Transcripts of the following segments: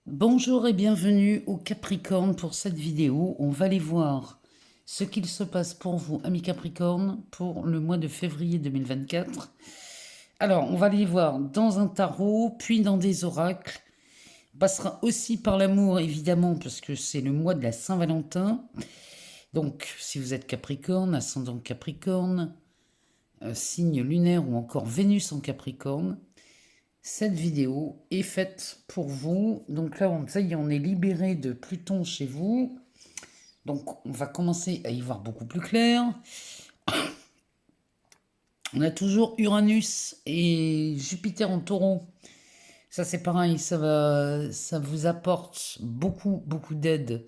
Bonjour et bienvenue au Capricorne pour cette vidéo. On va aller voir ce qu'il se passe pour vous, amis Capricorne, pour le mois de février 2024. Alors, on va aller voir dans un tarot, puis dans des oracles. On passera aussi par l'amour, évidemment, parce que c'est le mois de la Saint-Valentin. Donc, si vous êtes Capricorne, ascendant Capricorne, signe lunaire ou encore Vénus en Capricorne, cette vidéo est faite pour vous. Donc là, ça y est, on est libéré de Pluton chez vous. Donc on va commencer à y voir beaucoup plus clair. On a toujours Uranus et Jupiter en taureau. Ça c'est pareil, ça vous apporte beaucoup d'aide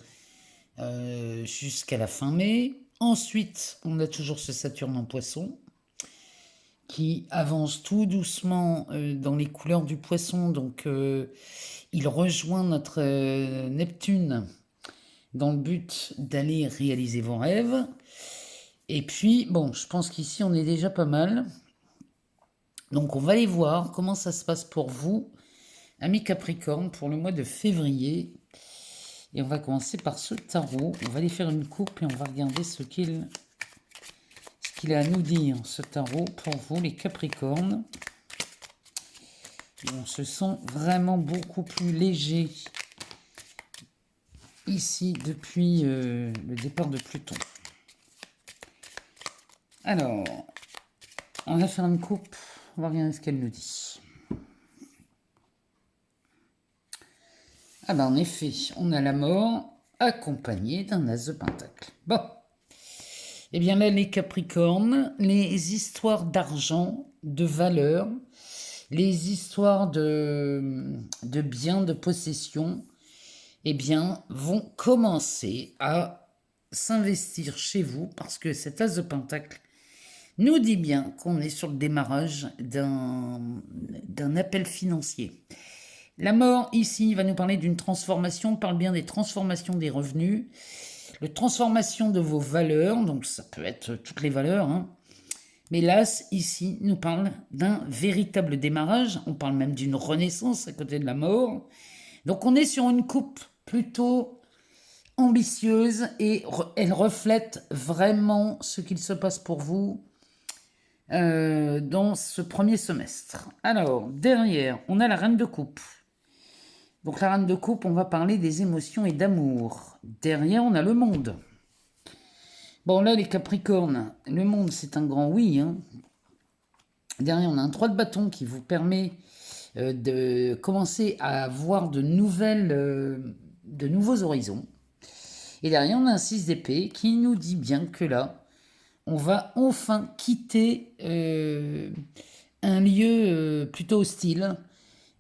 jusqu'à la fin mai. Ensuite, on a toujours ce Saturne en poisson qui avance tout doucement dans les couleurs du poisson. Donc il rejoint notre Neptune dans le but d'aller réaliser vos rêves. Et puis, bon, je pense qu'ici, on est déjà pas mal. Donc, on va aller voir comment ça se passe pour vous, amis Capricorne, pour le mois de février. Et on va commencer par ce tarot. On va aller faire une coupe et on va regarder ce qu'il a à nous dire, ce tarot, pour vous, les Capricornes. Et on se sent vraiment beaucoup plus léger ici depuis le départ de Pluton. Alors, on va faire une coupe, on va regarder ce qu'elle nous dit. Ah ben en effet, on a la mort accompagnée d'un as de pentacle. Bon, eh bien là les Capricornes, les histoires d'argent, de valeur, les histoires de biens, de possession, eh bien vont commencer à s'investir chez vous parce que cet as de pentacle nous dit bien qu'on est sur le démarrage d'un appel financier. La mort, ici, va nous parler d'une transformation. On parle bien des transformations des revenus, la transformation de vos valeurs, donc ça peut être toutes les valeurs, hein. Mais l'as, ici, nous parle d'un véritable démarrage. On parle même d'une renaissance à côté de la mort. Donc on est sur une coupe plutôt ambitieuse et elle reflète vraiment ce qu'il se passe pour vous dans ce premier semestre. Alors, derrière, on a la reine de coupe. Donc la reine de coupe, on va parler des émotions et d'amour. Derrière, on a le monde. Bon, là, les Capricornes, le monde, c'est un grand oui, hein. Derrière, on a un 3 de bâton qui vous permet de commencer à avoir de nouveaux horizons. Et derrière, on a un 6 d'épée qui nous dit bien que là, on va enfin quitter un lieu plutôt hostile,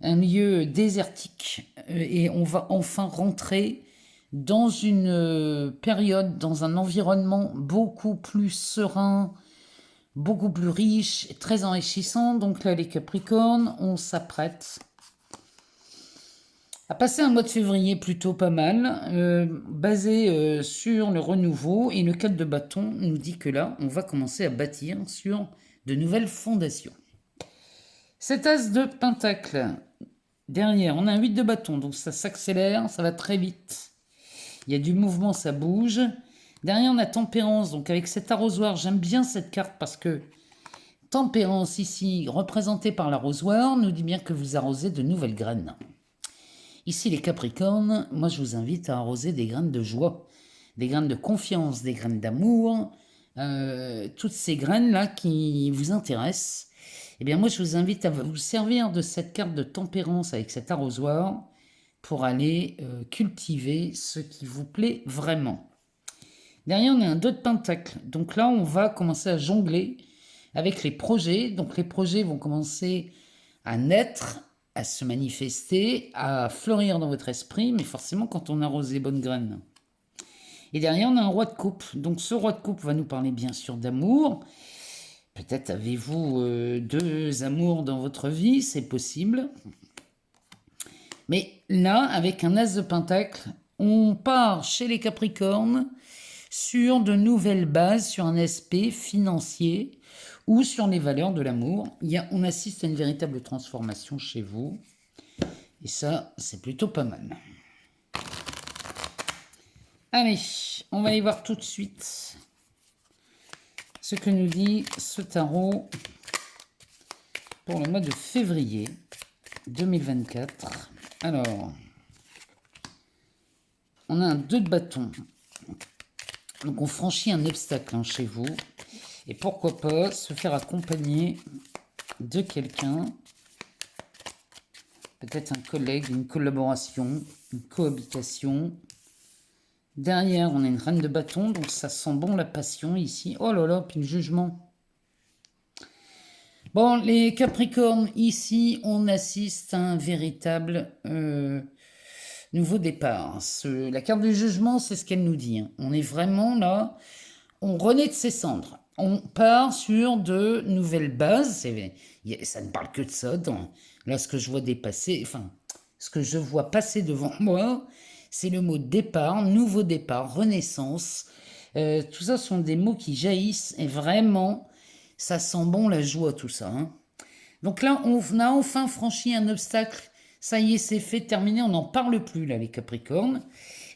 un lieu désertique, et on va enfin rentrer dans une période, dans un environnement beaucoup plus serein, beaucoup plus riche, très enrichissant. Donc là, les Capricornes, on s'apprête à passer un mois de février plutôt pas mal, basé sur le renouveau. Et le 4 de bâton nous dit que là, on va commencer à bâtir sur de nouvelles fondations. Cet as de pentacle, derrière, on a un 8 de bâton, donc ça s'accélère, ça va très vite. Il y a du mouvement, ça bouge. Derrière, on a tempérance, donc avec cet arrosoir, j'aime bien cette carte parce que tempérance ici, représentée par l'arrosoir, nous dit bien que vous arrosez de nouvelles graines. Ici, les Capricornes, moi je vous invite à arroser des graines de joie, des graines de confiance, des graines d'amour, toutes ces graines-là qui vous intéressent. Eh bien moi je vous invite à vous servir de cette carte de tempérance avec cet arrosoir pour aller cultiver ce qui vous plaît vraiment. Derrière on a un 2 de pentacle, donc là on va commencer à jongler avec les projets. Donc les projets vont commencer à naître, à se manifester, à fleurir dans votre esprit, mais forcément quand on arrose les bonnes graines. Et derrière, on a un roi de coupe. Donc ce roi de coupe va nous parler bien sûr d'amour. Peut-être avez-vous 2 amours dans votre vie, c'est possible. Mais là, avec un as de pentacle, on part chez les Capricornes sur de nouvelles bases, sur un aspect financier ou sur les valeurs de l'amour. On assiste à une véritable transformation chez vous. Et ça, c'est plutôt pas mal. Allez, on va aller voir tout de suite ce que nous dit ce tarot pour le mois de février 2024. Alors, on a un 2 de bâton. Donc on franchit un obstacle hein, chez vous. Et pourquoi pas se faire accompagner de quelqu'un. Peut-être un collègue, une collaboration, une cohabitation. Derrière, on a une reine de bâton. Donc ça sent bon la passion ici. Oh là là, puis le jugement. Bon, les Capricornes, ici, on assiste à un véritable nouveau départ. La carte du jugement, c'est ce qu'elle nous dit. Hein. On est vraiment là, on renaît de ses cendres. On part sur de nouvelles bases. Ça ne parle que de ça. Là, ce que je vois dépasser, enfin, ce que je vois passer devant moi, c'est le mot départ, nouveau départ, renaissance. Tout ça sont des mots qui jaillissent et vraiment, ça sent bon la joie, tout ça. Hein. Donc là, on a enfin franchi un obstacle. Ça y est, c'est fait, terminé. On n'en parle plus, là, les Capricornes.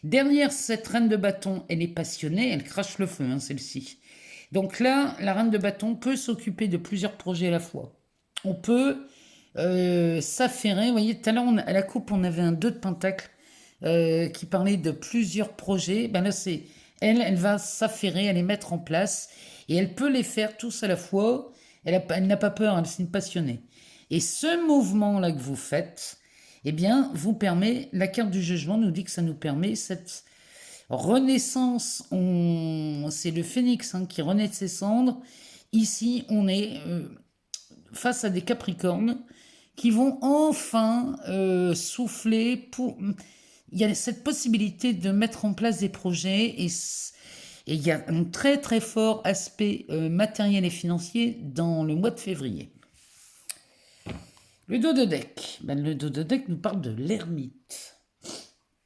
Derrière cette reine de bâton, elle est passionnée, elle crache le feu, hein, celle-ci. Donc là, la reine de bâton peut s'occuper de plusieurs projets à la fois. On peut s'affairer. Vous voyez, tout à l'heure, à la coupe, on avait un 2 de pentacle qui parlait de plusieurs projets. Ben là, c'est elle va s'affairer, elle les mettre en place. Et elle peut les faire tous à la fois. Elle n'a pas peur, elle c'est une passionnée. Et ce mouvement-là que vous faites, eh bien, vous permet, la carte du jugement nous dit que ça nous permet cette renaissance. C'est le phénix hein, qui renaît de ses cendres. Ici, on est face à des Capricornes qui vont enfin souffler pour... Il y a cette possibilité de mettre en place des projets et il y a un très très fort aspect matériel et financier dans le mois de février. Le dos de deck. Ben, le dos de deck nous parle de l'ermite.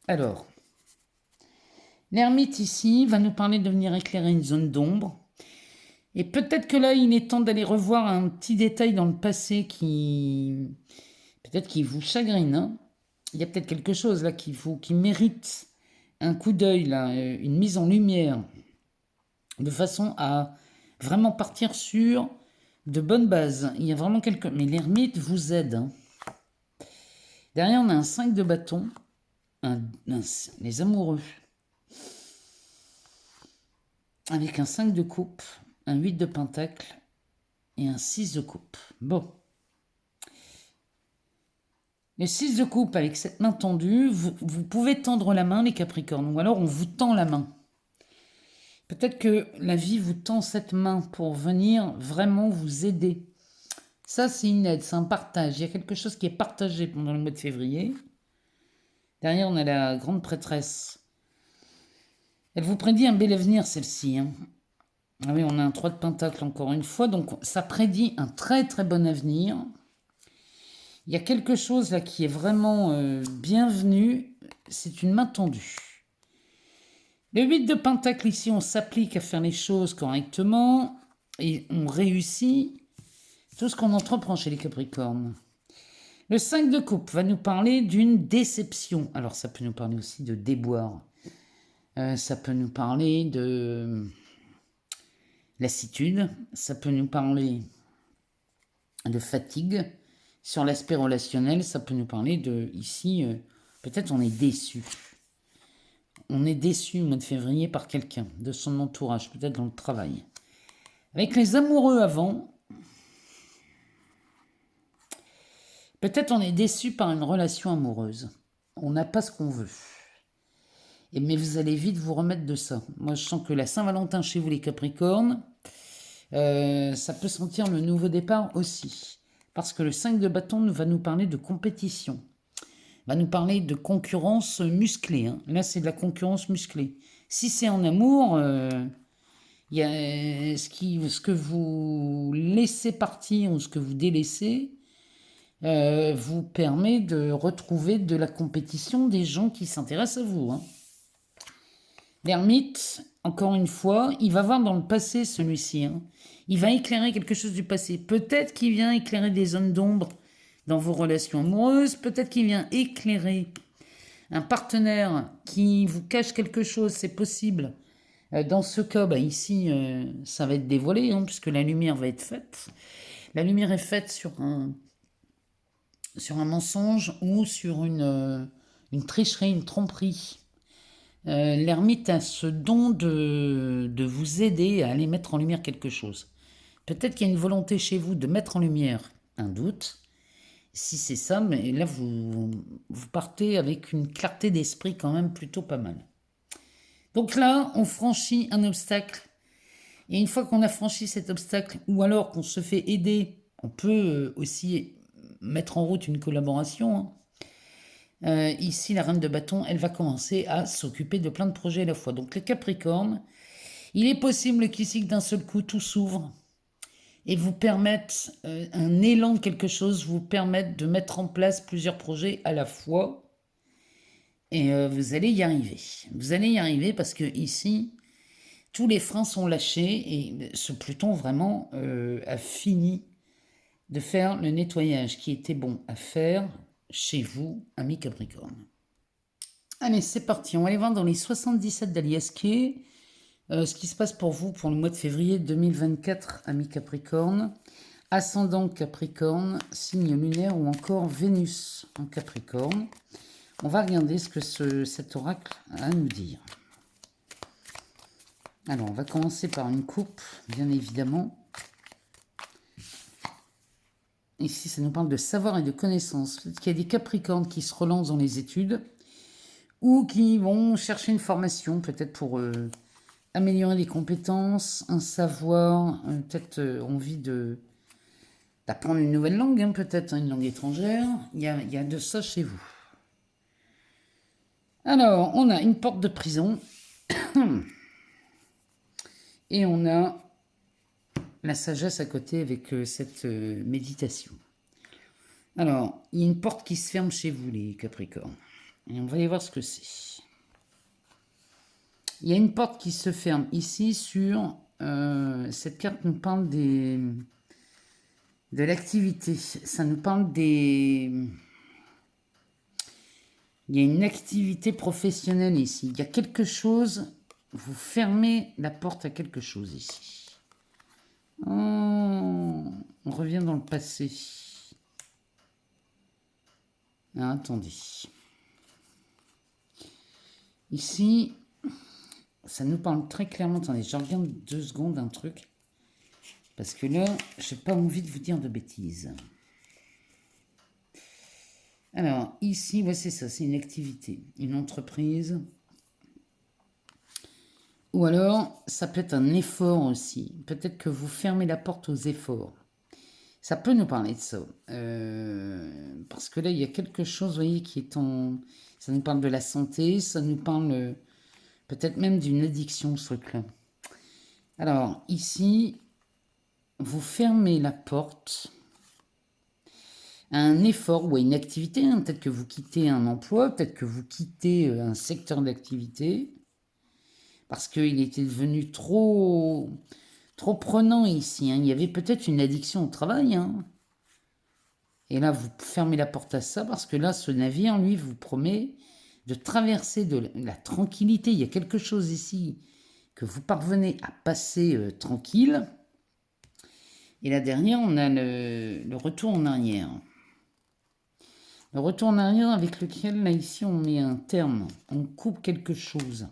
Alors, l'ermite ici va nous parler de venir éclairer une zone d'ombre. Et peut-être que là, il est temps d'aller revoir un petit détail dans le passé qui... Peut-être qui vous chagrine. Hein. Il y a peut-être quelque chose là qui mérite un coup d'œil, là, une mise en lumière, de façon à vraiment partir sur de bonnes bases. Il y a vraiment quelque... Mais l'ermite vous aide. Hein. Derrière, on a un 5 de bâton, les amoureux, avec un 5 de coupe, un 8 de pentacle et un 6 de coupe. Bon. Le 6 de coupe avec cette main tendue, vous pouvez tendre la main, les Capricornes, ou alors on vous tend la main. Peut-être que la vie vous tend cette main pour venir vraiment vous aider. Ça, c'est une aide, c'est un partage. Il y a quelque chose qui est partagé pendant le mois de février. Derrière, on a la grande prêtresse. Elle vous prédit un bel avenir, celle-ci. Hein. Ah oui, on a un 3 de pentacle encore une fois. Donc, ça prédit un très très bon avenir. Il y a quelque chose là qui est vraiment bienvenu. C'est une main tendue. Le 8 de pentacle ici, on s'applique à faire les choses correctement. Et on réussit tout ce qu'on entreprend chez les Capricornes. Le 5 de coupe va nous parler d'une déception. Alors ça peut nous parler aussi de déboire. Ça peut nous parler de lassitude. Ça peut nous parler de fatigue. Sur l'aspect relationnel, ça peut nous parler de, ici, peut-être on est déçu. On est déçu au mois de février par quelqu'un, de son entourage, peut-être dans le travail. Avec les amoureux avant, peut-être on est déçu par une relation amoureuse. On n'a pas ce qu'on veut. Mais vous allez vite vous remettre de ça. Moi, je sens que la Saint-Valentin chez vous, les Capricornes, ça peut sentir le nouveau départ aussi. Parce que le 5 de bâton va nous parler de compétition. Va nous parler de concurrence musclée. Hein. Là, c'est de la concurrence musclée. Si c'est en amour, y a ce que vous laissez partir ou ce que vous délaissez vous permet de retrouver de la compétition des gens qui s'intéressent à vous. Hein. L'ermite, encore une fois, il va voir dans le passé celui-ci. Hein. Il va éclairer quelque chose du passé. Peut-être qu'il vient éclairer des zones d'ombre dans vos relations amoureuses. Peut-être qu'il vient éclairer un partenaire qui vous cache quelque chose, c'est possible. Dans ce cas, bah, ici, ça va être dévoilé, hein, puisque la lumière va être faite. La lumière est faite sur un mensonge ou sur une tricherie, une tromperie. L'ermite a ce don de vous aider à aller mettre en lumière quelque chose. Peut-être qu'il y a une volonté chez vous de mettre en lumière un doute. Si c'est ça, mais là, vous partez avec une clarté d'esprit quand même plutôt pas mal. Donc là, on franchit un obstacle. Et une fois qu'on a franchi cet obstacle, ou alors qu'on se fait aider, on peut aussi mettre en route une collaboration. Hein. Ici, la reine de bâton, elle va commencer à s'occuper de plein de projets à la fois. Donc les Capricornes, il est possible qu'ici, d'un seul coup, tout s'ouvre et vous permette, un élan de quelque chose, vous permette de mettre en place plusieurs projets à la fois. Et vous allez y arriver. Vous allez y arriver parce que ici, tous les freins sont lâchés et ce Pluton vraiment a fini de faire le nettoyage qui était bon à faire chez vous, amis Capricorne. Allez, c'est parti. On va aller voir dans les 77 d'Aliasquet ce qui se passe pour vous pour le mois de février 2024, amis Capricorne. Ascendant Capricorne, signe lunaire ou encore Vénus en Capricorne. On va regarder ce que cet oracle a à nous dire. Alors, on va commencer par une coupe, bien évidemment. Ici, ça nous parle de savoir et de connaissance. Peut-être qu'il y a des Capricornes qui se relancent dans les études ou qui vont chercher une formation, peut-être pour améliorer les compétences, un savoir, peut-être envie d'apprendre une nouvelle langue, hein, peut-être une langue étrangère. Il y a de ça chez vous. Alors, on a une porte de prison et on a la sagesse à côté avec cette méditation. Alors, il y a une porte qui se ferme chez vous, les Capricornes. Et on va aller voir ce que c'est. Il y a une porte qui se ferme ici sur... cette carte nous parle de l'activité. Ça nous parle des... Il y a une activité professionnelle ici. Il y a quelque chose... Vous fermez la porte à quelque chose ici. Oh, on revient dans le passé. Ah, attendez. Ici, ça nous parle très clairement. Attendez, je regarde 2 secondes un truc. Parce que là, je n'ai pas envie de vous dire de bêtises. Alors, ici, ouais, c'est ça, c'est une activité, une entreprise. Ou alors, ça peut être un effort aussi. Peut-être que vous fermez la porte aux efforts. Ça peut nous parler de ça. Parce que là, il y a quelque chose, vous voyez, qui est en... Ça nous parle de la santé, ça nous parle peut-être même d'une addiction, ce truc-là. Alors, ici, vous fermez la porte à un effort ou à une activité. Hein. Peut-être que vous quittez un emploi, peut-être que vous quittez un secteur d'activité parce qu'il était devenu trop prenant ici. Hein. Il y avait peut-être une addiction au travail. Hein. Et là, vous fermez la porte à ça parce que là, ce navire, lui, vous promet de traverser de la tranquillité. Il y a quelque chose ici que vous parvenez à passer tranquille. Et là, derrière, on a le retour en arrière. Le retour en arrière avec lequel, là, ici, on met un terme. On coupe quelque chose.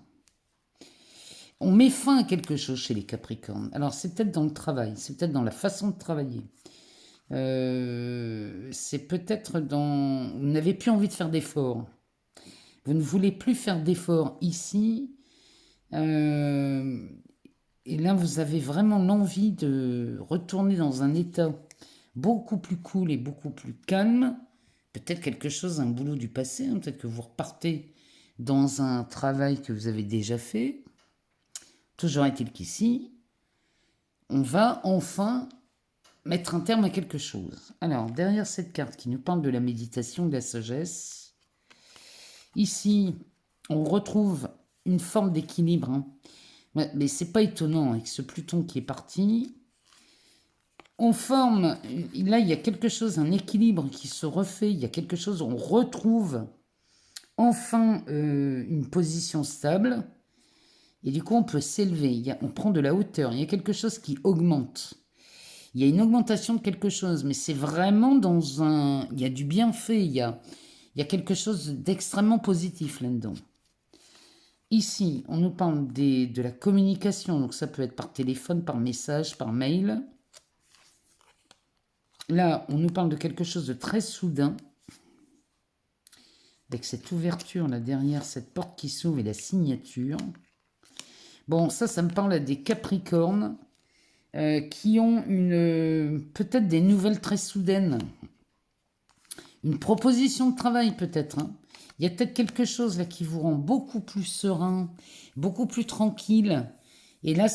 On met fin à quelque chose chez les Capricornes. Alors, c'est peut-être dans le travail. C'est peut-être dans la façon de travailler. C'est peut-être dans... Vous n'avez plus envie de faire d'efforts. Vous ne voulez plus faire d'efforts ici. Et là, vous avez vraiment l'envie de retourner dans un état beaucoup plus cool et beaucoup plus calme. Peut-être quelque chose, un boulot du passé. Hein. Peut-être que vous repartez dans un travail que vous avez déjà fait. Toujours est-il qu'ici, on va enfin mettre un terme à quelque chose. Alors, derrière cette carte qui nous parle de la méditation, de la sagesse, ici, on retrouve une forme d'équilibre. Hein. Mais c'est pas étonnant avec ce Pluton qui est parti. On forme, là il y a quelque chose, un équilibre qui se refait, il y a quelque chose, on retrouve enfin une position stable. Et du coup, on peut s'élever. On prend de la hauteur. Il y a quelque chose qui augmente. Il y a une augmentation de quelque chose, mais c'est vraiment dans un... Il y a du bienfait, il y a quelque chose d'extrêmement positif là-dedans. Ici, on nous parle de la communication, donc ça peut être par téléphone, par message, par mail. Là, on nous parle de quelque chose de très soudain, avec cette ouverture là derrière, cette porte qui s'ouvre et la signature. Bon, ça me parle à des Capricornes qui ont peut-être des nouvelles très soudaines. Une proposition de travail peut-être. Hein. Il y a peut-être quelque chose là qui vous rend beaucoup plus serein, beaucoup plus tranquille. Et là,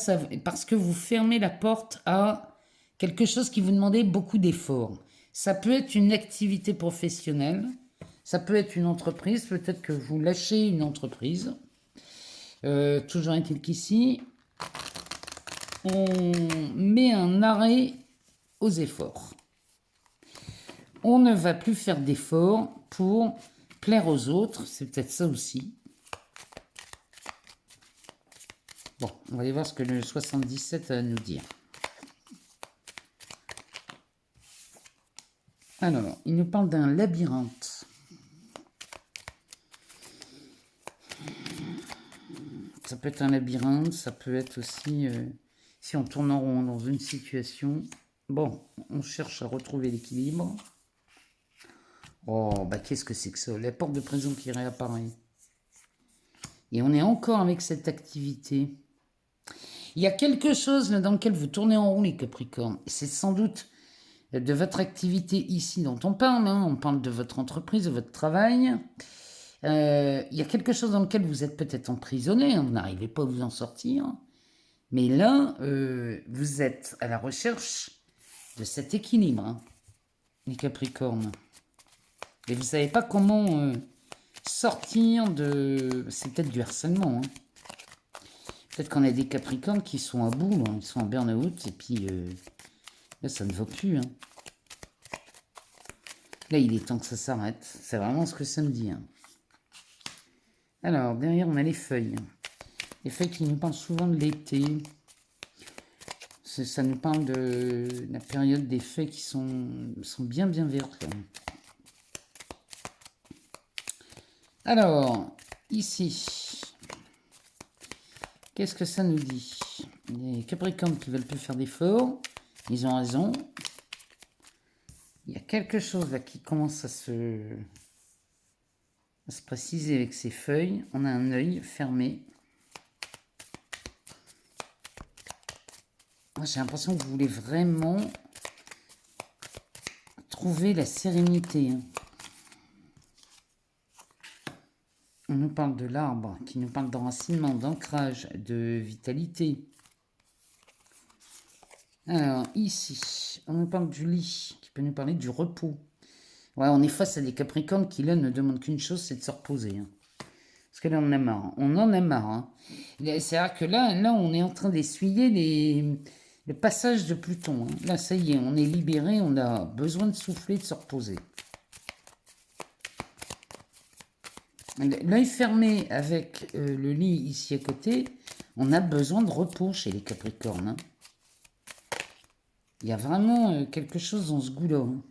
parce que vous fermez la porte à quelque chose qui vous demandait beaucoup d'efforts. Ça peut être une activité professionnelle, ça peut être une entreprise, peut-être que vous lâchez une entreprise. Toujours est-il qu'ici, on met un arrêt aux efforts. On ne va plus faire d'efforts pour plaire aux autres, c'est peut-être ça aussi. Bon, on va aller voir ce que le 77 a à nous dire. Alors, il nous parle d'un labyrinthe. Ça peut être un labyrinthe, ça peut être aussi, si on tourne en rond dans une situation, bon, on cherche à retrouver l'équilibre. Oh, bah qu'est-ce que c'est que ça? La porte de prison qui réapparaît. Et on est encore avec cette activité. Il y a quelque chose là dans lequel vous tournez en rond, les Capricornes. C'est sans doute de votre activité ici dont on parle. Hein. On parle de votre entreprise, de votre travail. Il y a quelque chose dans lequel vous êtes peut-être emprisonné. Hein. Vous n'arrivez pas à vous en sortir. Mais là, vous êtes à la recherche de cet équilibre, hein, les Capricornes. Et vous ne savez pas comment sortir de... C'est peut-être du harcèlement. Hein. Peut-être qu'on a des Capricornes qui sont à bout, hein, ils sont en burn-out, et puis là, ça ne va plus. Hein. Là, il est temps que ça s'arrête. C'est vraiment ce que ça me dit. Hein. Alors, derrière, on a les feuilles. Les feuilles qui nous parlent souvent de l'été. Ça nous parle de la période des feuilles qui sont bien vertes. Là. Alors, ici, qu'est-ce que ça nous dit? Les Capricornes qui veulent plus faire d'efforts, ils ont raison. Il y a quelque chose là qui commence à se préciser avec ces feuilles. On a un œil fermé. J'ai l'impression que vous voulez vraiment trouver la sérénité. Hein. On nous parle de l'arbre, qui nous parle d'enracinement, d'ancrage, de vitalité. Alors, ici, on nous parle du lit, qui peut nous parler du repos. Ouais, on est face à des Capricornes qui, là, ne demandent qu'une chose, c'est de se reposer. Hein. Parce que là, on en a marre. On en a marre. Hein. C'est-à-dire que là, on est en train d'essuyer le passage de Pluton. Hein. Là, ça y est, on est libéré, on a besoin de souffler, de se reposer. L'œil fermé avec le lit ici à côté, on a besoin de repos chez les Capricornes. Hein. Il y a vraiment quelque chose dans ce goût-là. Hein.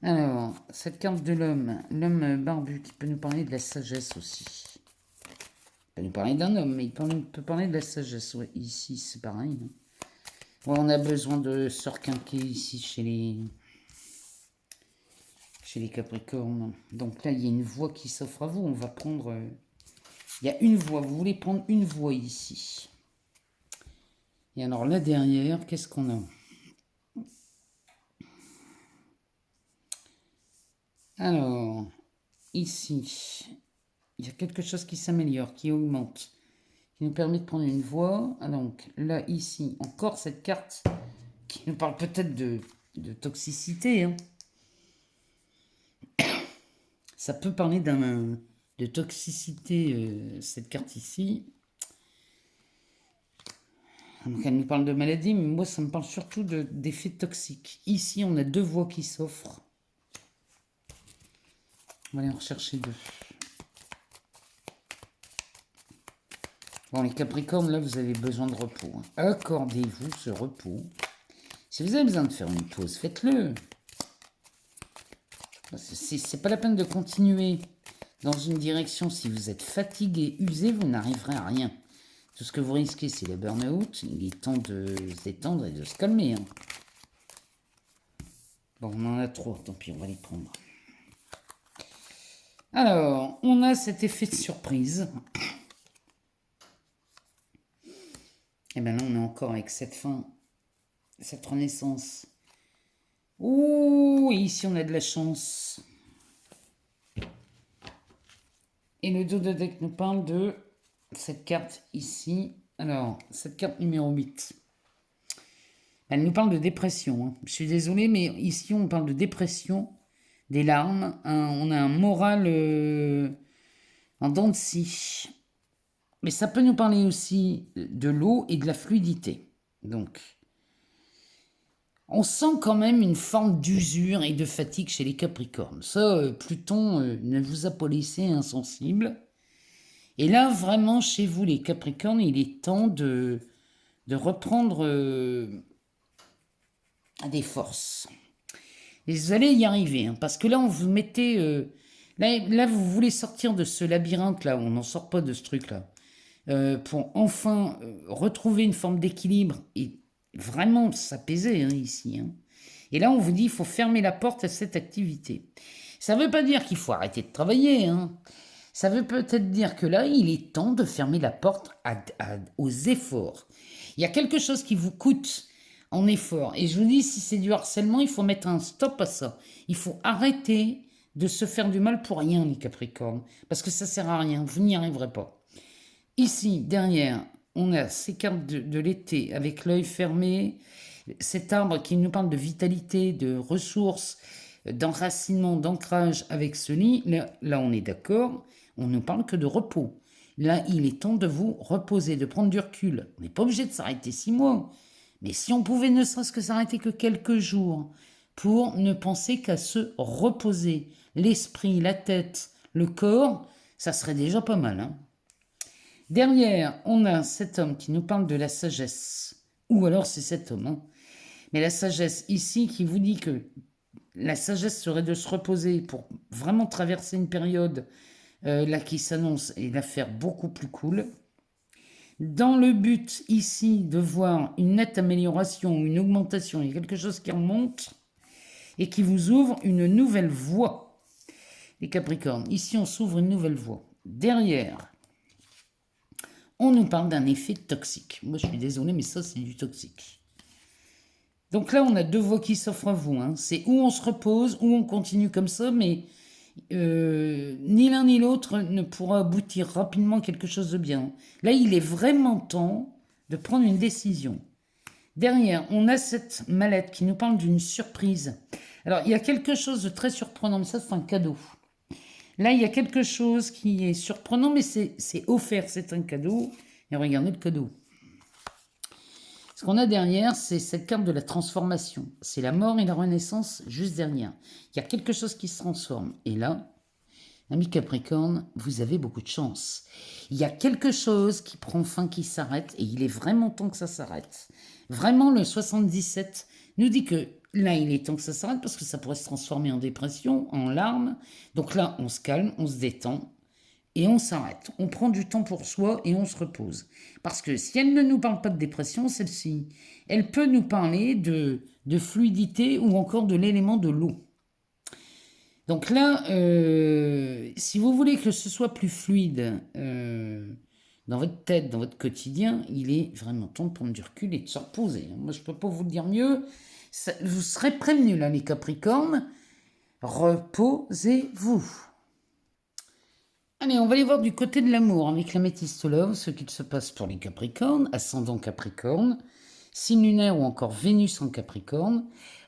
Alors, cette carte de l'homme barbu qui peut nous parler de la sagesse aussi. Il peut nous parler d'un homme, mais il peut parler de la sagesse. Ouais, ici, c'est pareil. Hein. Ouais, on a besoin de se requinquer ici chez les Capricornes. Donc là, il y a une voie qui s'offre à vous. On va prendre... il y a une voie. Vous voulez prendre une voie ici. Et alors là, derrière, qu'est-ce qu'on a? Alors, ici, il y a quelque chose qui s'améliore, qui augmente, qui nous permet de prendre une voie. Ah, donc là, ici, encore cette carte qui nous parle peut-être de toxicité. Hein. Ça peut parler de toxicité, cette carte ici. Donc elle nous parle de maladie, mais moi ça me parle surtout d'effets toxiques. Ici, on a deux voies qui s'offrent. On va aller en rechercher deux. Bon, les Capricornes, là, vous avez besoin de repos. Hein. Accordez-vous ce repos. Si vous avez besoin de faire une pause, faites-le. C'est pas la peine de continuer dans une direction. Si vous êtes fatigué, usé, vous n'arriverez à rien. Tout ce que vous risquez, c'est les burn-out. Il est temps de se détendre et de se calmer. Hein. Bon, on en a trois, tant pis, on va les prendre. Alors, on a cet effet de surprise. Et bien là, on est encore avec cette fin, cette renaissance. Ouh, et ici, on a de la chance. Et le dos de deck nous parle de cette carte ici. Alors, cette carte numéro 8. Elle nous parle de dépression. Hein. Je suis désolée, mais ici, on parle de dépression, des larmes. On a un moral en dents de scie. Mais ça peut nous parler aussi de l'eau et de la fluidité. Donc, on sent quand même une forme d'usure et de fatigue chez les Capricornes. Ça, Pluton ne vous a pas laissé insensible. Et là, vraiment, chez vous, les Capricornes, il est temps de reprendre des forces. Et vous allez y arriver, hein, parce que là, on vous mettez... là, vous voulez sortir de ce labyrinthe, là, on n'en sort pas de ce truc-là. Pour enfin retrouver une forme d'équilibre et vraiment s'apaiser hein, ici. Hein. Et là, on vous dit qu'il faut fermer la porte à cette activité. Ça ne veut pas dire qu'il faut arrêter de travailler. Hein. Ça veut peut-être dire que là, il est temps de fermer la porte aux efforts. Il y a quelque chose qui vous coûte en effort. Et je vous dis, si c'est du harcèlement, il faut mettre un stop à ça. Il faut arrêter de se faire du mal pour rien, les Capricornes. Parce que ça ne sert à rien. Vous n'y arriverez pas. Ici, derrière, on a ces cartes de l'été avec l'œil fermé, cet arbre qui nous parle de vitalité, de ressources, d'enracinement, d'ancrage avec ce lit. Là, on est d'accord, on ne parle que de repos. Là, il est temps de vous reposer, de prendre du recul. On n'est pas obligé de s'arrêter 6 mois. Mais si on pouvait ne serait-ce que s'arrêter que quelques jours pour ne penser qu'à se reposer, l'esprit, la tête, le corps, ça serait déjà pas mal, hein. Derrière, on a cet homme qui nous parle de la sagesse. Ou alors c'est cet homme. Hein. Mais la sagesse ici qui vous dit que la sagesse serait de se reposer pour vraiment traverser une période là qui s'annonce et la faire beaucoup plus cool. Dans le but ici de voir une nette amélioration, une augmentation, il y a quelque chose qui remonte et qui vous ouvre une nouvelle voie. Les Capricornes, ici on s'ouvre une nouvelle voie. Derrière, on nous parle d'un effet toxique. Moi, je suis désolée, mais ça, c'est du toxique. Donc là, on a deux voies qui s'offrent à vous. Hein. C'est où on se repose, où on continue comme ça, mais ni l'un ni l'autre ne pourra aboutir rapidement à quelque chose de bien. Là, il est vraiment temps de prendre une décision. Derrière, on a cette mallette qui nous parle d'une surprise. Alors, il y a quelque chose de très surprenant, mais ça, c'est un cadeau. Là, il y a quelque chose qui est surprenant, mais c'est offert, c'est un cadeau. Et regardez le cadeau. Ce qu'on a derrière, c'est cette carte de la transformation. C'est la mort et la renaissance juste derrière. Il y a quelque chose qui se transforme. Et là, ami Capricorne, vous avez beaucoup de chance. Il y a quelque chose qui prend fin, qui s'arrête, et il est vraiment temps que ça s'arrête. Vraiment, le 77 nous dit que là, il est temps que ça s'arrête parce que ça pourrait se transformer en dépression, en larmes. Donc là, on se calme, on se détend et on s'arrête. On prend du temps pour soi et on se repose. Parce que si elle ne nous parle pas de dépression, celle-ci, elle peut nous parler de fluidité ou encore de l'élément de l'eau. Donc là, si vous voulez que ce soit plus fluide dans votre tête, dans votre quotidien, il est vraiment temps de prendre du recul et de se reposer. Moi, je ne peux pas vous le dire mieux. Vous serez prévenus, là, les Capricornes. Reposez-vous. Allez, on va aller voir du côté de l'amour avec l'améthyste love, ce qu'il se passe pour les Capricornes, ascendant Capricorne, signe lunaire ou encore Vénus en Capricorne.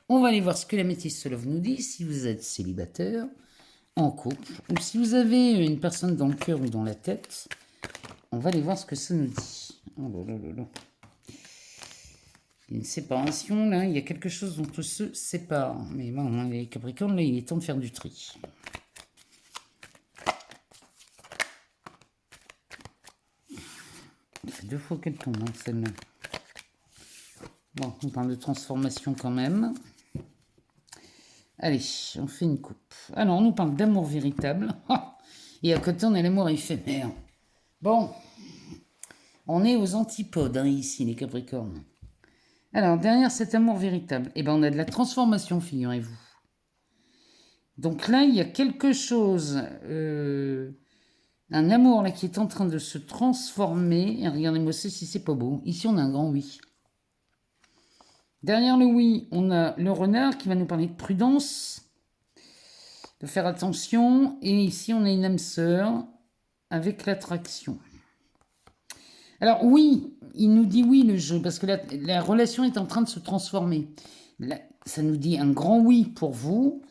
On va aller voir ce que l'améthyste love nous dit si vous êtes célibataire, en couple, ou si vous avez une personne dans le cœur ou dans la tête. On va aller voir ce que ça nous dit. Oh là là là là. Il y a une séparation, là, il y a quelque chose dont on se sépare. Mais bon, les Capricornes, là, il est temps de faire du tri. fait 2 fois qu'elle tombe, hein, celle-là. Bon, on parle de transformation quand même. Allez, on fait une coupe. Alors, on nous parle d'amour véritable. Et à côté, on a l'amour éphémère. Bon, on est aux antipodes, hein, ici, les Capricornes. Alors, derrière cet amour véritable, eh ben, on a de la transformation, figurez-vous. Donc là, il y a quelque chose, un amour là qui est en train de se transformer. Et regardez-moi ça si c'est pas beau. Ici, on a un grand oui. Derrière le oui, on a le renard qui va nous parler de prudence, de faire attention. Et ici, on a une âme sœur avec l'attraction. Alors oui, il nous dit oui le jeu, parce que la relation est en train de se transformer. Là, ça nous dit un grand oui pour vous.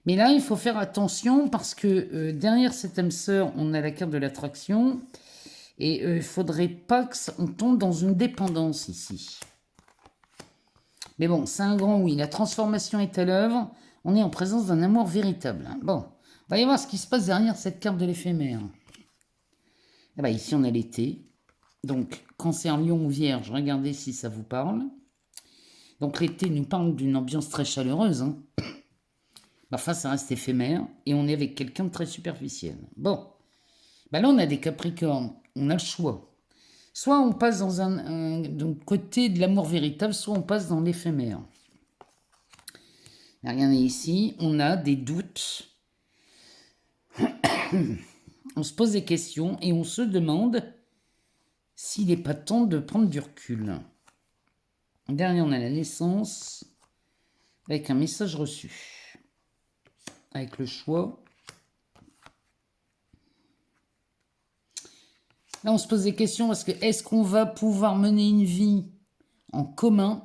Mais là, il faut faire attention parce que derrière cette âme sœur, on a la carte de l'attraction. Et il ne faudrait pas qu'on tombe dans une dépendance ici. Mais bon, c'est un grand oui. La transformation est à l'œuvre. On est en présence d'un amour véritable. Bon, on va y voir ce qui se passe derrière cette carte de l'éphémère. Eh ben, ici, on a l'été. Donc, Cancer, Lion ou Vierge, regardez si ça vous parle. Donc, l'été nous parle d'une ambiance très chaleureuse. Hein. Enfin, ça reste éphémère. Et on est avec quelqu'un de très superficiel. Bon. Ben là, on a des Capricornes. On a le choix. Soit on passe dans donc, côté de l'amour véritable, soit on passe dans l'éphémère. Regardez ici, on a des doutes. On se pose des questions et on se demande s'il n'est pas temps de prendre du recul. Derrière, on a la naissance avec un message reçu. Avec le choix. Là, on se pose des questions parce que est-ce qu'on va pouvoir mener une vie en commun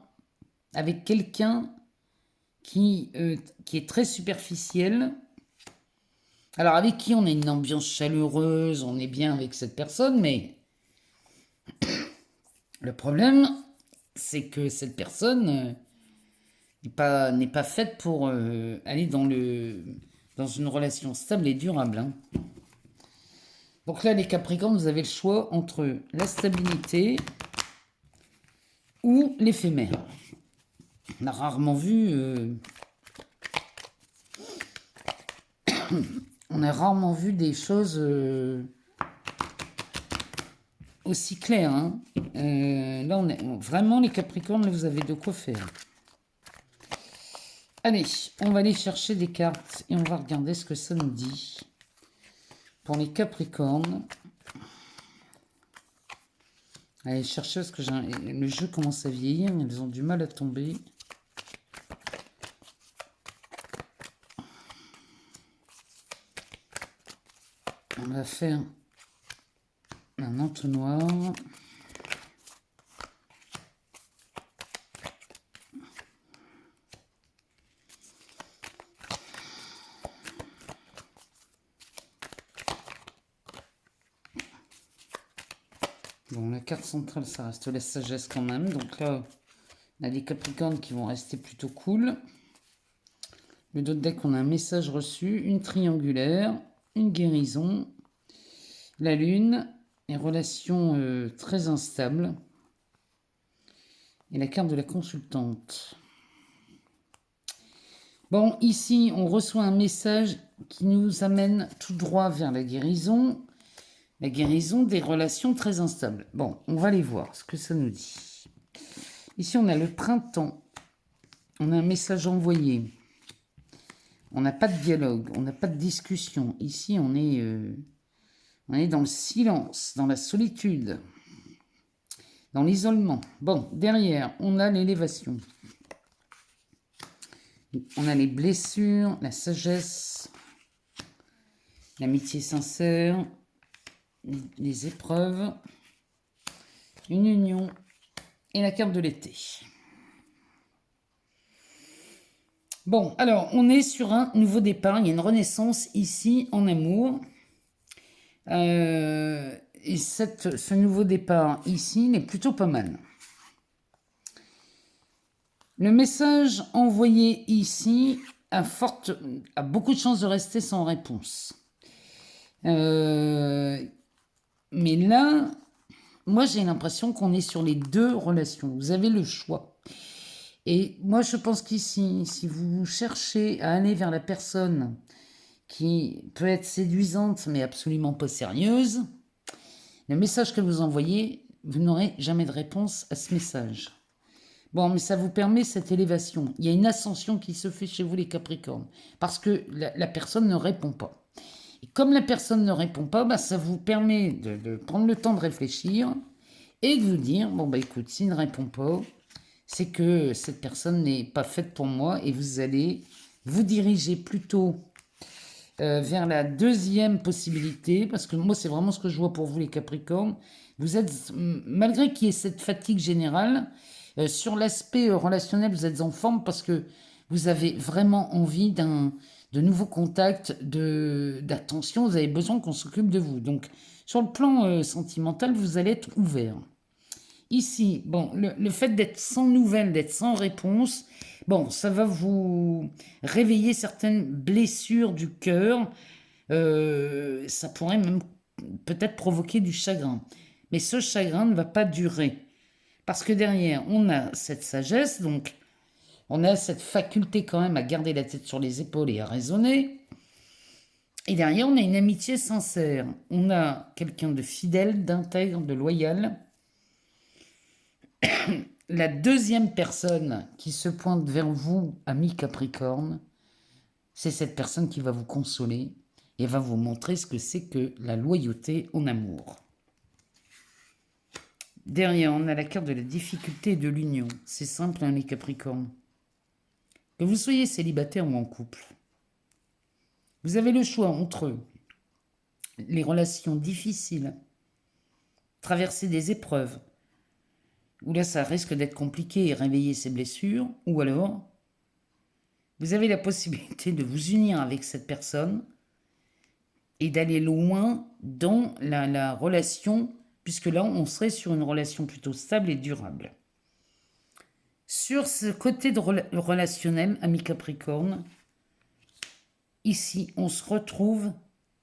avec quelqu'un qui est très superficiel? Alors, avec qui on a une ambiance chaleureuse, on est bien avec cette personne, mais le problème, c'est que cette personne n'est pas faite pour aller dans une relation stable et durable. Hein. Donc là, les Capricornes, vous avez le choix entre la stabilité ou l'éphémère. On a rarement vu... on a rarement vu des choses aussi claires. Hein. Là, vraiment, les Capricornes, là, vous avez de quoi faire. Allez, on va aller chercher des cartes et on va regarder ce que ça nous dit. Pour les Capricornes. Allez, chercher parce que le jeu commence à vieillir, mais ils ont du mal à tomber. On va faire un entonnoir. Bon, la carte centrale, ça reste la sagesse quand même. Donc là, on a des Capricornes qui vont rester plutôt cool. Le dos de deck, on a un message reçu, une triangulaire, une guérison, la lune, les relations très instables, et la carte de la consultante. Bon, ici, on reçoit un message qui nous amène tout droit vers la guérison des relations très instables. Bon, on va aller voir ce que ça nous dit. Ici, on a le printemps. On a un message envoyé. On n'a pas de dialogue, on n'a pas de discussion. Ici, on est dans le silence, dans la solitude, dans l'isolement. Bon, derrière, on a l'élévation. On a les blessures, la sagesse, l'amitié sincère, les épreuves, une union et la carte de l'été. Bon, alors, on est sur un nouveau départ. Il y a une renaissance ici en amour. Et ce nouveau départ ici, il est plutôt pas mal. Le message envoyé ici a beaucoup de chances de rester sans réponse. Mais là, moi j'ai l'impression qu'on est sur les deux relations. Vous avez le choix. Et moi je pense qu'ici, si vous cherchez à aller vers la personne qui peut être séduisante mais absolument pas sérieuse, le message que vous envoyez, vous n'aurez jamais de réponse à ce message. Bon, mais ça vous permet cette élévation. Il y a une ascension qui se fait chez vous les Capricornes, parce que la personne ne répond pas. Et comme la personne ne répond pas, bah, ça vous permet de prendre le temps de réfléchir et de vous dire, bon bah écoute, s'il ne répond pas, c'est que cette personne n'est pas faite pour moi et vous allez vous diriger plutôt vers la deuxième possibilité, parce que moi c'est vraiment ce que je vois pour vous les Capricornes. Vous êtes, malgré qu'il y ait cette fatigue générale, sur l'aspect relationnel, vous êtes en forme parce que vous avez vraiment envie de nouveaux contacts, d'attention, vous avez besoin qu'on s'occupe de vous. Donc sur le plan sentimental, vous allez être ouvert. Ici, bon, le fait d'être sans nouvelles, d'être sans réponse, bon, ça va vous réveiller certaines blessures du cœur. Ça pourrait même peut-être provoquer du chagrin. Mais ce chagrin ne va pas durer. Parce que derrière, on a cette sagesse, donc on a cette faculté quand même à garder la tête sur les épaules et à raisonner. Et derrière, on a une amitié sincère. On a quelqu'un de fidèle, d'intègre, de loyal. La deuxième personne qui se pointe vers vous, ami Capricorne, c'est cette personne qui va vous consoler et va vous montrer ce que c'est que la loyauté en amour. Derrière, on a la carte de la difficulté et de l'union. C'est simple, hein, les Capricornes. Que vous soyez célibataire ou en couple, vous avez le choix entre les relations difficiles, traverser des épreuves, où là ça risque d'être compliqué et réveiller ses blessures, ou alors vous avez la possibilité de vous unir avec cette personne et d'aller loin dans la relation, puisque là on serait sur une relation plutôt stable et durable. Sur ce côté de relationnel, ami Capricorne, ici on se retrouve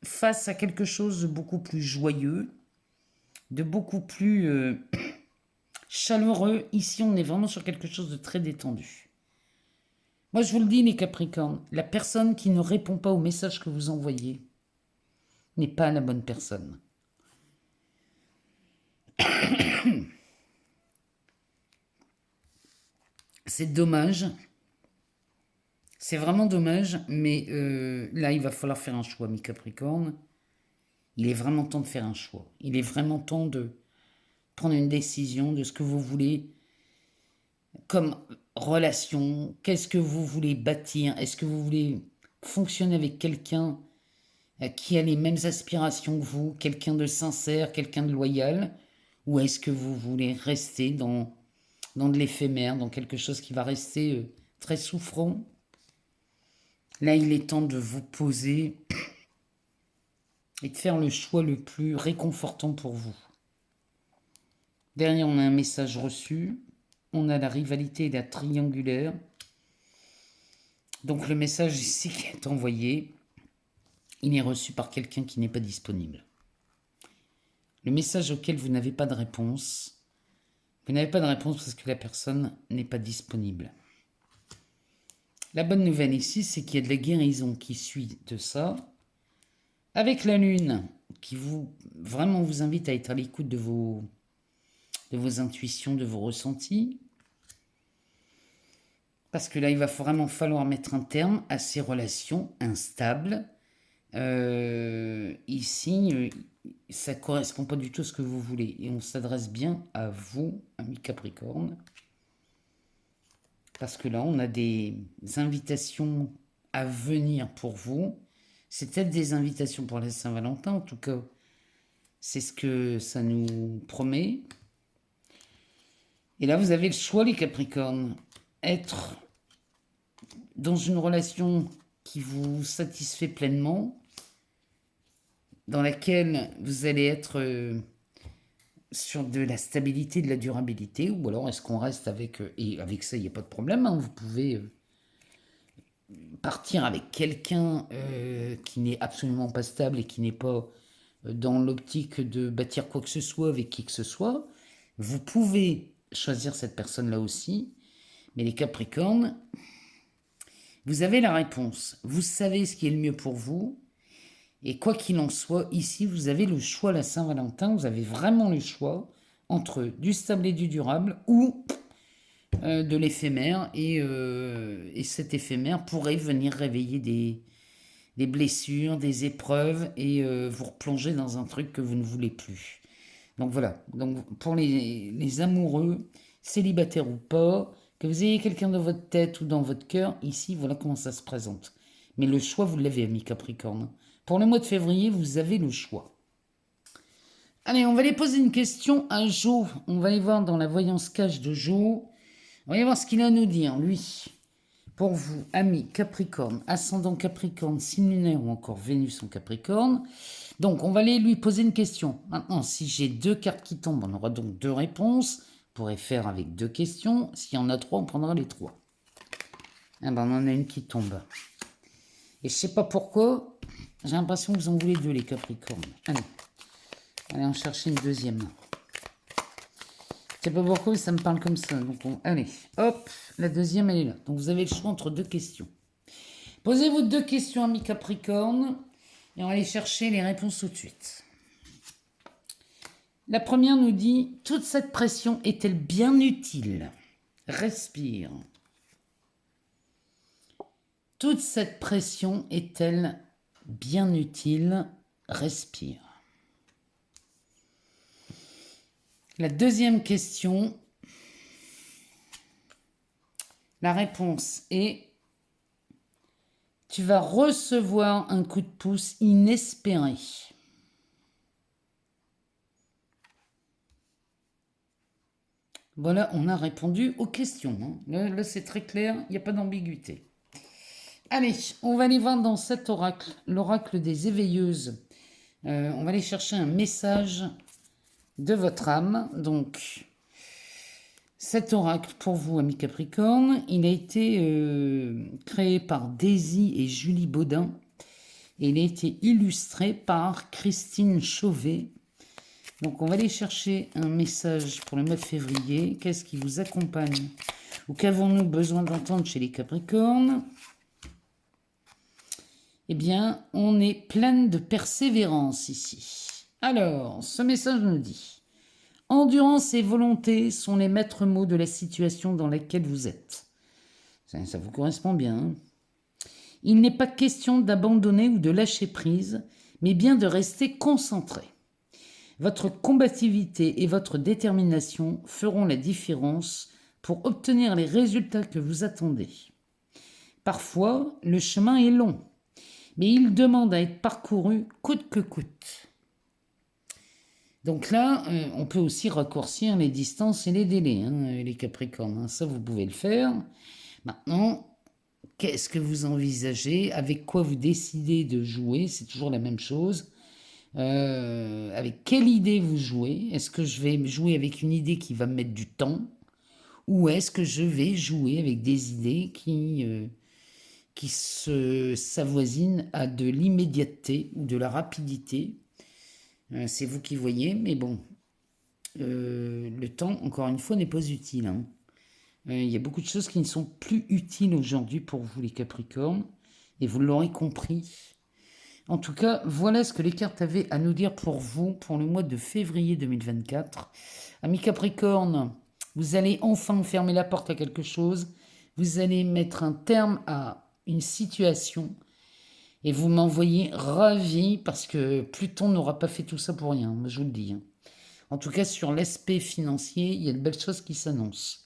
face à quelque chose de beaucoup plus joyeux, de beaucoup plus chaleureux. Ici on est vraiment sur quelque chose de très détendu. Moi je vous le dis les Capricornes, la personne qui ne répond pas au message que vous envoyez n'est pas la bonne personne. C'est dommage. C'est vraiment dommage, mais là, il va falloir faire un choix, mi Capricorne. Il est vraiment temps de faire un choix. Il est vraiment temps de prendre une décision de ce que vous voulez comme relation. Qu'est-ce que vous voulez bâtir? Est-ce que vous voulez fonctionner avec quelqu'un qui a les mêmes aspirations que vous, quelqu'un de sincère, quelqu'un de loyal? Ou est-ce que vous voulez rester dans de l'éphémère, dans quelque chose qui va rester très souffrant? Là, il est temps de vous poser et de faire le choix le plus réconfortant pour vous. Derrière, on a un message reçu. On a la rivalité et la triangulaire. Donc le message ici qui est envoyé, il est reçu par quelqu'un qui n'est pas disponible. Le message auquel vous n'avez pas de réponse, vous n'avez pas de réponse parce que la personne n'est pas disponible. La bonne nouvelle ici, c'est qu'il y a de la guérison qui suit de ça. Avec la lune, qui vraiment vous invite à être à l'écoute de vos intuitions, de vos ressentis. Parce que là, il va vraiment falloir mettre un terme à ces relations instables. Ici, ça ne correspond pas du tout à ce que vous voulez. Et on s'adresse bien à vous, amis Capricorne. Parce que là, on a des invitations à venir pour vous. C'est peut-être des invitations pour la Saint-Valentin, en tout cas. C'est ce que ça nous promet. Et là, vous avez le choix, les Capricornes. Être dans une relation qui vous satisfait pleinement, dans laquelle vous allez être sur de la stabilité, de la durabilité, ou alors est-ce qu'on reste avec... et avec ça, il n'y a pas de problème, hein, vous pouvez partir avec quelqu'un qui n'est absolument pas stable et qui n'est pas dans l'optique de bâtir quoi que ce soit avec qui que ce soit, vous pouvez choisir cette personne-là aussi. Mais les Capricornes, vous avez la réponse. Vous savez ce qui est le mieux pour vous. Et quoi qu'il en soit, ici, vous avez le choix la Saint-Valentin. Vous avez vraiment le choix entre du stable et du durable ou de l'éphémère. Et cet éphémère pourrait venir réveiller des blessures, des épreuves et vous replonger dans un truc que vous ne voulez plus. Donc voilà. Donc pour les amoureux, célibataires ou pas, que vous ayez quelqu'un dans votre tête ou dans votre cœur, ici, voilà comment ça se présente. Mais le choix, vous l'avez, ami Capricorne. Pour le mois de février, vous avez le choix. Allez, on va aller poser une question à Jo. On va aller voir dans la voyance cache de Jo. On va aller voir ce qu'il a à nous dire, lui. Pour vous, amis Capricorne, ascendant Capricorne, signe lunaire ou encore Vénus en Capricorne. Donc, on va aller lui poser une question. Maintenant, si j'ai 2 cartes qui tombent, on aura donc 2 réponses. On pourrait faire avec 2 questions. S'il y en a 3, on prendra les 3. Ah ben, on en a une qui tombe. Et je sais pas pourquoi, j'ai l'impression que vous en voulez 2, les Capricornes. Allez, on cherche une deuxième. Je sais pas pourquoi, ça me parle comme ça. Donc allez, hop, la deuxième, elle est là. Donc vous avez le choix entre 2 questions. Posez-vous 2 questions, amis Capricorne, et on va aller chercher les réponses tout de suite. La première nous dit, toute cette pression est-elle bien utile? Respire. Toute cette pression est-elle bien utile? Respire. La deuxième question, la réponse est, tu vas recevoir un coup de pouce inespéré. Voilà, on a répondu aux questions. Hein. Là c'est très clair, il n'y a pas d'ambiguïté. Allez, on va aller voir dans cet oracle, l'oracle des éveilleuses. On va aller chercher un message de votre âme. Donc, cet oracle pour vous, amis Capricorne, il a été créé par Daisy et Julie Baudin. Et il a été illustré par Christine Chauvet. Donc, on va aller chercher un message pour le mois de février. Qu'est-ce qui vous accompagne? Ou qu'avons-nous besoin d'entendre chez les Capricornes? Eh bien, on est pleine de persévérance ici. Alors, ce message nous dit, endurance et volonté sont les maîtres mots de la situation dans laquelle vous êtes. Ça vous correspond bien. Hein? Il n'est pas question d'abandonner ou de lâcher prise, mais bien de rester concentré. Votre combativité et votre détermination feront la différence pour obtenir les résultats que vous attendez. Parfois, le chemin est long, mais il demande à être parcouru coûte que coûte. Donc là, on peut aussi raccourcir les distances et les délais, hein, les Capricornes. Hein, ça, vous pouvez le faire. Maintenant, qu'est-ce que vous envisagez? Avec quoi vous décidez de jouer? C'est toujours la même chose. Avec quelle idée vous jouez? Est-ce que je vais jouer avec une idée qui va me mettre du temps? Ou est-ce que je vais jouer avec des idées qui s'avoisinent à de l'immédiateté ou de la rapidité? C'est vous qui voyez, mais bon, le temps, encore une fois, n'est pas utile. Hein. Il y a beaucoup de choses qui ne sont plus utiles aujourd'hui pour vous, les Capricornes, et vous l'aurez compris. En tout cas, voilà ce que les cartes avaient à nous dire pour vous, pour le mois de février 2024. Amis Capricorne, vous allez enfin fermer la porte à quelque chose, vous allez mettre un terme à une situation, et vous m'envoyez ravi parce que Pluton n'aura pas fait tout ça pour rien, je vous le dis. Hein. En tout cas, sur l'aspect financier, il y a de belles choses qui s'annoncent.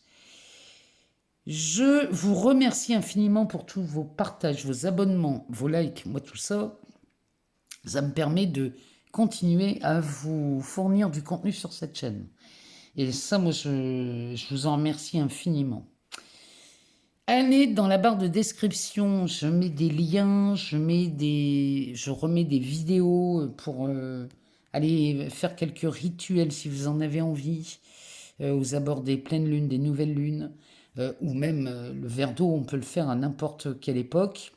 Je vous remercie infiniment pour tous vos partages, vos abonnements, vos likes, moi tout ça. Ça me permet de continuer à vous fournir du contenu sur cette chaîne. Et ça, moi, je vous en remercie infiniment. Allez dans la barre de description, je mets des liens, je remets des vidéos pour aller faire quelques rituels si vous en avez envie, aux abords des pleines lunes, des nouvelles lunes, ou même le verre d'eau, on peut le faire à n'importe quelle époque.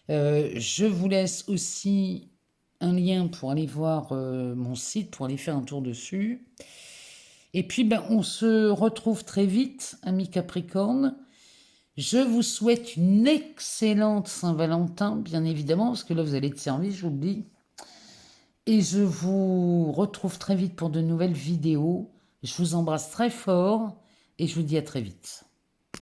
Je vous laisse aussi un lien pour aller voir mon site, pour aller faire un tour dessus. Et puis, ben, on se retrouve très vite, amis Capricorne. Je vous souhaite une excellente Saint-Valentin, bien évidemment, parce que là, vous allez être servi, j'oublie. Et je vous retrouve très vite pour de nouvelles vidéos. Je vous embrasse très fort et je vous dis à très vite.